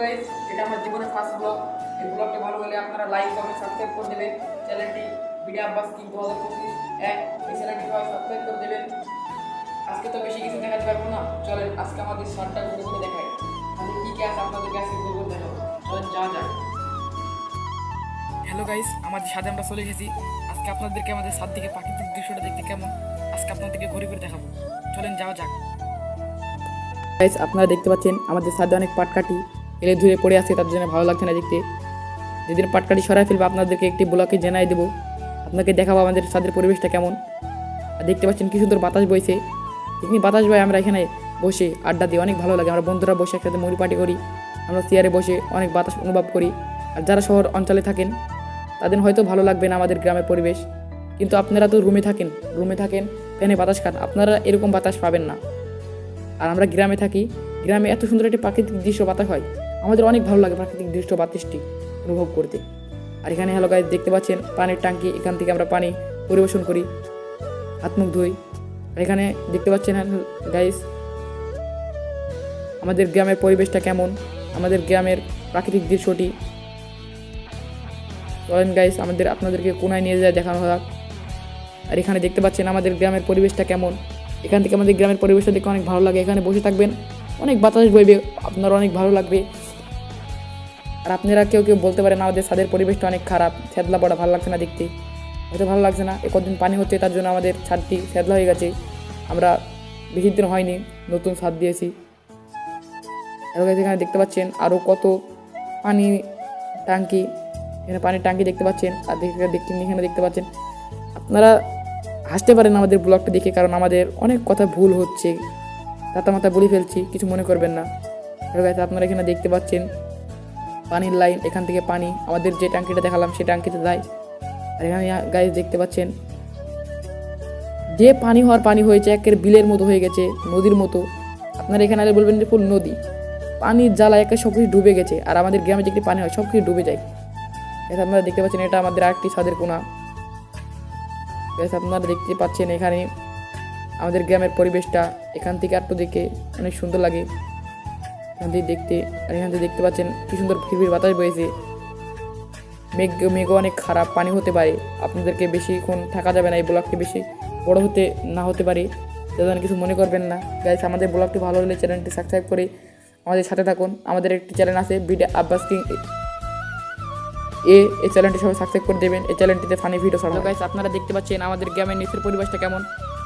Guys, এটা আমার জীবনের ফার্স্ট ব্লগ। এই ব্লগটি ভালো হলে আপনারা লাইক কমেন্ট সাবস্ক্রাইব করে দেবেন। চ্যানেলটি ভিডিও আব্বাস কিং 2025 এই চ্যানেলটি সবাই সাবস্ক্রাইব করে দেবেন। আজকে তো বেশি কিছু দেখাতে পারবো না, চলেন আজকে আমাদের সাতটা ঘুরে ঘুরে দেখাই। আমি কি কি আছে আপনাদের কাছে ঘুরে ঘুরে দেখাবো, চলেন যাওয়া যাক। হ্যালো গাইস, আমাদের সাথে আমরা চলে এসেছি। আজকে আপনাদেরকে আমাদের সাত দিকে প্রাকৃতিক দৃশ্যটা দেখতে কেমন আজকে আপনাদেরকে ঘুরে ঘুরে দেখাবো, চলেন যাওয়া যাক। গাইস, আপনারা দেখতে পাচ্ছেন আমাদের সাথে অনেক পাটকাঠি এলে ধুয়ে পড়ে আছে, তার জন্য ভালো লাগছে না দেখতে। যেদিন পাটকাঠি সরাই ফেলবো আপনাদেরকে একটি ব্লকে জানাই দেবো, আপনাকে দেখাবো আমাদের ছাদের পরিবেশটা কেমন। আর দেখতে পাচ্ছেন কি সুন্দর বাতাস বইছে, এমনি বাতাস বয় আমরা এখানে বসে আড্ডা দিই, অনেক ভালো লাগে। আমরা বন্ধুরা বসে একসাথে মুড়ি পার্টি করি, আমরা চেয়ারে বসে অনেক বাতাস অনুভব করি। আর যারা শহর অঞ্চলে থাকেন তাদের হয়তো ভালো লাগবে না আমাদের গ্রামের পরিবেশ, কিন্তু আপনারা তো রুমে থাকেন ফ্যানে বাতাস খান, আপনারা এরকম বাতাস পাবেন না। আর আমরা গ্রামে থাকি, গ্রামে এত সুন্দর একটি প্রাকৃতিক দৃশ্য বাতাস হয়, আমাদের অনেক ভালো লাগে প্রাকৃতিক দৃশ্য বাতাসটি অনুভব করতে। আর এখানে হ্যালো গাইস, দেখতে পাচ্ছেন পানির ট্যাঙ্কি, এখান থেকে আমরা পানি পরিবেশন করি, হাত মুখ ধুই। আর এখানে দেখতে পাচ্ছেন গাইস আমাদের গ্রামের পরিবেশটা কেমন, আমাদের গ্রামের প্রাকৃতিক দৃশ্যটি। চলেন গাইস আপনাদেরকে কোনায় নিয়ে যায় দেখানো হোক। আর এখানে দেখতে পাচ্ছেন আমাদের গ্রামের পরিবেশটা কেমন, এখান থেকে আমাদের গ্রামের পরিবেশটা দেখে অনেক ভালো লাগে। এখানে বসে থাকবেন, অনেক বাতাস বইবে, আপনার অনেক ভালো লাগবে। আর আপনারা কেউ বলতে পারেন আমাদের ছাদের পরিবেশটা অনেক খারাপ, শ্যাদলা পড়া ভালো লাগছে না দেখতে, হয়তো ভালো লাগছে না, কদিন পানি হচ্ছে তার জন্য আমাদের ছাদটি শ্যাদলা হয়ে গেছে। আমরা বেশি দিন হয়নি নতুন ছাদ দিয়েছি। এখানে দেখতে পাচ্ছেন আরও কত পানি ট্যাঙ্কি, এখানে পানির ট্যাঙ্কি দেখতে পাচ্ছেন। আর এখানে দেখতে পাচ্ছেন, আপনারা হাসতে পারেন আমাদের ব্লগটা দেখে, কারণ আমাদের অনেক কথা ভুল হচ্ছে, তাতা মাথা বলে ফেলছি, কিছু মনে করবেন না। আপনারা এখানে দেখতে পাচ্ছেন পানির লাইন, এখান থেকে পানি আমাদের যে ট্যাঙ্কিটা দেখালাম সেই ট্যাঙ্কিতে যায়। আর এখানে গাইস দেখতে পাচ্ছেন যে পানি হওয়ার পানি হয়েছে, একের বিলের মতো হয়ে গেছে, নদীর মতো। আপনারা এখানে আগে বলবেন যে ফুল নদী, পানির জ্বালা একে সব কিছু ডুবে গেছে। আর আমাদের গ্রামে যে একটি পানি হয় সব কিছু ডুবে যায়। আপনারা দেখতে পাচ্ছেন এটা আমাদের আরেকটি ছাদের কোণা। আপনারা দেখতে পাচ্ছেন এখানে আমাদের গ্রামের পরিবেশটা, এখান থেকে একটু দেখে অনেক সুন্দর লাগে এখান থেকে দেখতে। আর এখান থেকে দেখতে পাচ্ছেন কি সুন্দর ফিরফির বাতাস বয়েছে, মেঘও অনেক খারাপ, পানি হতে পারে, আপনাদেরকে বেশিক্ষণ থাকা যাবে না, এই ব্লগটি বেশি বড় হতে পারে, যাদের কিছু মনে করবেন না। গাইস, আমাদের ব্লগটি ভালো হলে চ্যানেলটি সাবস্ক্রাইব করে আমাদের সাথে থাকুন। আমাদের একটি চ্যানেল আছে ভিডিও আব্বাস কিং এই চ্যানেলটি সবাই সাবস্ক্রাইব করে দেবেন। এই চ্যানেলটিতে ফানি ভিডিও ছাড়া। গাইস, আপনারা দেখতে পাচ্ছেন আমাদের গ্রামের নিচের পরিবেশটা কেমন,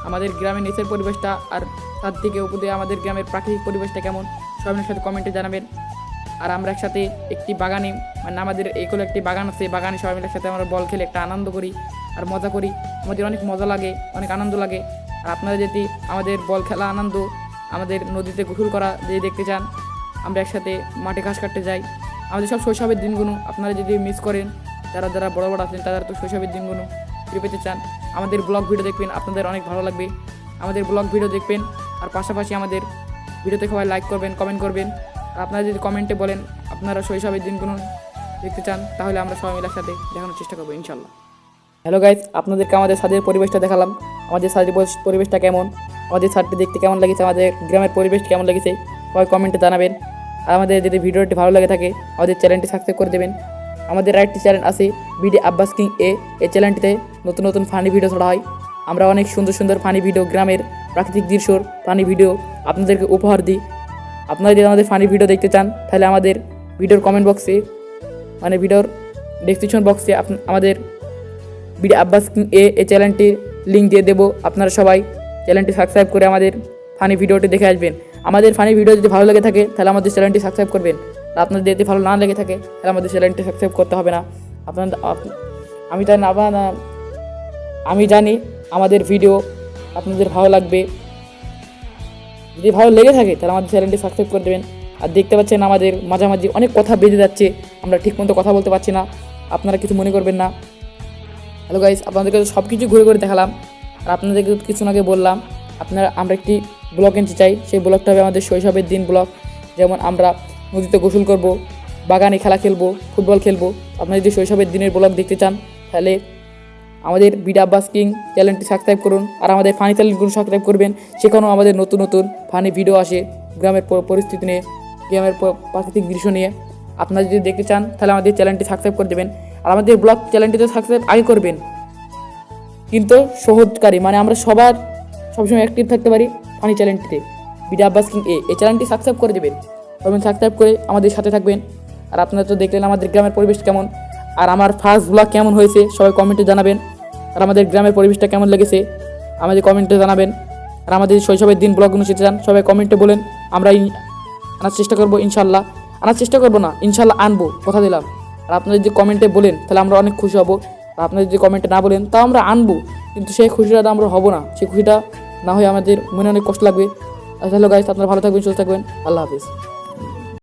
আমাদের গ্রামের নিচের পরিবেশটা আর তার থেকে উপরে আমাদের গ্রামের প্রাকৃতিক পরিবেশটা কেমন সবার সাথে কমেন্টে জানাবেন। আর আমরা একসাথে একটি বাগানে, মানে আমাদের এইগুলো একটি বাগান আছে, বাগানে সবাই মিলে একসাথে আমরা বল খেলে একটা আনন্দ করি আর মজা করি, আমাদের অনেক মজা লাগে, অনেক আনন্দ লাগে। আর আপনারা যদি আমাদের বল খেলা আনন্দ, আমাদের নদীতে গোসল করা যদি দেখতে চান, আমরা একসাথে মাঠে ঘাস কাটতে যাই, আমাদের সব শৈশবের দিনগুলো আপনারা যদি মিস করেন, যারা বড় আছেন তারা তো শৈশবের দিনগুলো ফিরে পেতে চান, আমাদের ব্লগ ভিডিও দেখবেন, আপনাদের অনেক ভালো লাগবে। আমাদের ব্লগ ভিডিও দেখবেন আর পাশাপাশি আমাদের ভিডিওতে সবাই লাইক করবেন, কমেন্ট করবেন। আর আপনারা যদি কমেন্টে বলেন আপনারা শৈশবের দিনগুলো দেখতে চান, তাহলে আমরা সবাই মিলে একসাথে দেখানোর চেষ্টা করবো ইনশাল্লাহ। হ্যালো গাইস, আপনাদেরকে আমাদের ছাদের পরিবেশটা দেখালাম, আমাদের ছাদের পরিবেশটা কেমন, আমাদের ছাদটি দেখতে কেমন লেগেছে, আমাদের গ্রামের পরিবেশ কেমন লেগেছে সবাই কমেন্টে জানাবেন। আর আমাদের যদি ভিডিওটি ভালো লাগে থাকে আমাদের চ্যানেলটি সাবস্ক্রাইব করে দেবেন। আমাদের আরেকটি চ্যানেল আছে ভিডিও আব্বাস কিং এই চ্যানেলটিতে নতুন নতুন ফানি ভিডিও ছাড়া হয়, আমরা অনেক সুন্দর সুন্দর ফানি ভিডিও, গ্রামের প্রাকৃতিক দৃশ্যর ফানি ভিডিও আপনাদেরকে উপহার দিই। আপনারা যদি আমাদের ফানি ভিডিও দেখতে চান তাহলে আমাদের ভিডিওর কমেন্ট বক্সে, মানে ভিডিওর ডেসক্রিপশন বক্সে আমাদের ভিডিও আব্বাস কিং এই চ্যানেলটির লিঙ্ক দিয়ে দেবো। আপনারা সবাই চ্যানেলটি সাবস্ক্রাইব করে আমাদের ফানি ভিডিওটি দেখে আসবেন। আমাদের ফানি ভিডিও যদি ভালো লেগে থাকে তাহলে আমাদের চ্যানেলটি সাবস্ক্রাইব করবেন, আর আপনাদের যদি ভালো না লেগে থাকে তাহলে আমাদের চ্যানেলটি সাবস্ক্রাইব করতে হবে না। আমি জানি আমাদের ভিডিও আপনাদের ভালো লাগবে, যদি ভালো লেগে থাকে তাহলে আমাদের চ্যানেলটি সাবস্ক্রাইব করে দেবেন। আর দেখতে পাচ্ছেন আমাদের মাঝামাঝি অনেক কথা বেঁধে যাচ্ছে, আমরা ঠিকমতো কথা বলতে পারছি না, আপনারা কিছু মনে করবেন না। হ্যালো গাইস, আপনাদেরকে সব কিছু ঘুরে দেখালাম। আর আপনাদেরকে কিছু আগে বললাম আমরা একটি ব্লগ আনতে চাই, সেই ব্লগটা হবে আমাদের শৈশবের দিন ব্লগ। যেমন আমরা নদীতে গোসল করব, বাগানে খেলা খেলবো, ফুটবল খেলবো। আপনারা যদি শৈশবের দিনের ব্লগ দেখতে চান তাহলে আমাদের ভিডিও আব্বাস কিং চ্যানেলটি সাবস্ক্রাইব করুন। আর আমাদের ফানি চ্যানেলগুলো সাবস্ক্রাইব করবেন, সেখানেও আমাদের নতুন নতুন ফানি ভিডিও আসে গ্রামের পরিস্থিতি নিয়ে। গ্রামের প্রাকৃতিক দৃশ্য নিয়ে। আপনারা যদি দেখতে চান তাহলে আমাদের চ্যানেলটি সাবস্ক্রাইব করে দেবেন, আর আমাদের ব্লগ চ্যানেলটিতে সাবস্ক্রাইব আগে করবেন। কিন্তু সহজকারী মানে আমরা সবসময় অ্যাক্টিভ থাকতে পারি ফানি চ্যানেলটিতে, বিডি আব্বাস কিং এই চ্যানেলটি সাবস্ক্রাইব করে দেবেন। তখন সাবস্ক্রাইব করে আমাদের সাথে থাকবেন। আর আপনারা তো দেখলেন আমাদের গ্রামের পরিবেশ কেমন, আর আমার ফার্স্ট ব্লগ কেমন হয়েছে সবাই কমেন্টে জানাবেন। আর আমাদের গ্রামের পরিবেশটা কেমন লেগেছে আমাদের কমেন্টে জানাবেন। আর আমাদের শৈশবের দিন ব্লগগুলো শিখতে চান সবাই কমেন্টে বলেন, আমরা আনার চেষ্টা করবো। ইনশাল্লাহ আনার চেষ্টা করবো না, ইনশাল্লাহ আনবো, কথা দিলাম। আর আপনারা যদি কমেন্টে বলেন তাহলে আমরা অনেক খুশি হব। আর আপনারা যদি কমেন্টে না বলেন তাও আমরা আনবো, কিন্তু সেই খুশিটা আমরা হব না, সেই খুশিটা না হয়ে আমাদের মনে অনেক কষ্ট লাগবে। হ্যালো গাইস, আপনারা ভালো থাকবেন, সুস্থ থাকবেন, আল্লাহ হাফিজ।